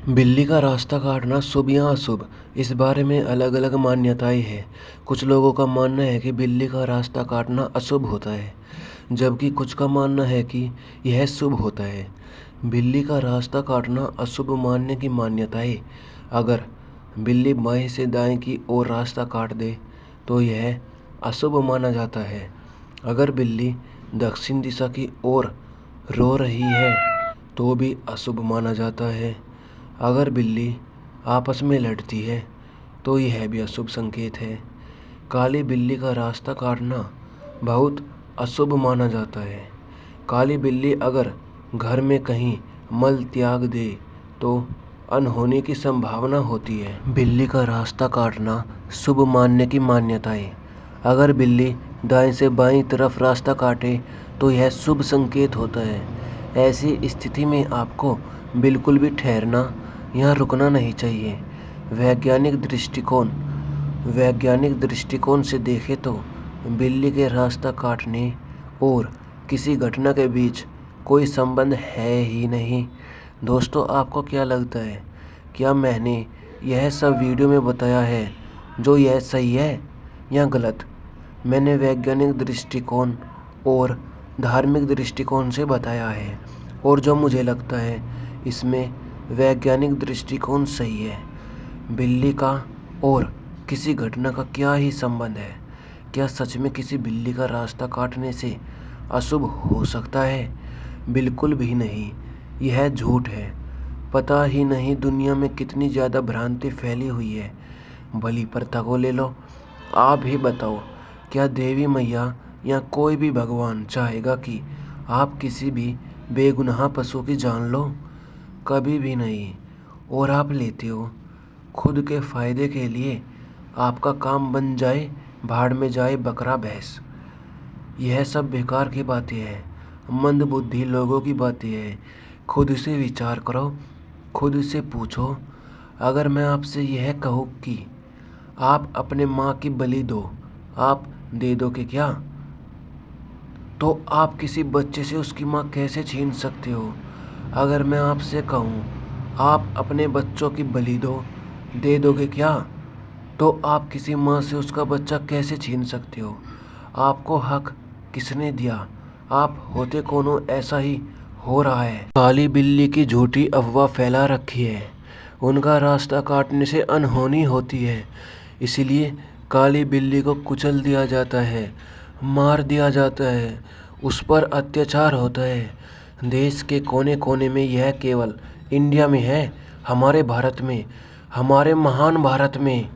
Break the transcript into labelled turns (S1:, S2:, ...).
S1: बिल्ली का रास्ता काटना शुभ या अशुभ, इस बारे में अलग अलग मान्यताएं हैं। कुछ लोगों का मानना है कि बिल्ली का रास्ता काटना अशुभ होता है, जबकि कुछ का मानना है कि यह शुभ होता है। बिल्ली का रास्ता काटना अशुभ मानने की मान्यताएं: अगर बिल्ली बाएं से दाएं की ओर रास्ता काट दे तो यह अशुभ माना जाता है। अगर बिल्ली दक्षिण दिशा की ओर रो रही है तो भी अशुभ माना जाता है। अगर बिल्ली आपस में लड़ती है तो यह भी अशुभ संकेत है। काली बिल्ली का रास्ता काटना बहुत अशुभ माना जाता है। काली बिल्ली अगर घर में कहीं मल त्याग दे तो अनहोनी की संभावना होती है। बिल्ली का रास्ता काटना शुभ मानने की मान्यताएं: अगर बिल्ली दाएं से बाईं तरफ रास्ता काटे तो यह शुभ संकेत होता है। ऐसी स्थिति में आपको बिल्कुल भी ठहरना या रुकना नहीं चाहिए। वैज्ञानिक दृष्टिकोण से देखें तो बिल्ली के रास्ता काटने और किसी घटना के बीच कोई संबंध है ही नहीं। दोस्तों, आपको क्या लगता है? क्या मैंने यह सब वीडियो में बताया है जो यह सही है या गलत? मैंने वैज्ञानिक दृष्टिकोण और धार्मिक दृष्टिकोण से बताया है, और जो मुझे लगता है इसमें वैज्ञानिक दृष्टिकोण सही है। बिल्ली का और किसी घटना का क्या ही संबंध है? क्या सच में किसी बिल्ली का रास्ता काटने से अशुभ हो सकता है? बिल्कुल भी नहीं, यह झूठ है। पता ही नहीं दुनिया में कितनी ज़्यादा भ्रांति फैली हुई है। बलि प्रथा को ले लो, आप ही बताओ, क्या देवी मैया या कोई भी भगवान चाहेगा कि आप किसी भी बेगुनाह पशु की जान लो? कभी भी नहीं। और आप लेते हो खुद के फायदे के लिए। आपका काम बन जाए भाड़ में जाए बकरा भैंस। यह सब बेकार की बातें हैं, मंदबुद्धि लोगों की बातें हैं। खुद से विचार करो, खुद से पूछो। अगर मैं आपसे यह कहूँ कि आप अपने माँ की बलि दो, आप दे दोगे क्या? तो आप किसी बच्चे से उसकी माँ कैसे छीन सकते हो? अगर मैं आपसे कहूँ आप अपने बच्चों की बलि दो, दे दोगे क्या? तो आप किसी माँ से उसका बच्चा कैसे छीन सकते हो? आपको हक किसने दिया? आप होते कौन ऐसा ही हो रहा है। काली बिल्ली की झूठी अफवाह फैला रखी है। उनका रास्ता काटने से अनहोनी होती है, इसलिए काली बिल्ली को कुचल दिया जाता है, मार दिया जाता है, उस पर अत्याचार होता है। देश के कोने कोने में, यह केवल इंडिया में है, हमारे भारत में, हमारे महान भारत में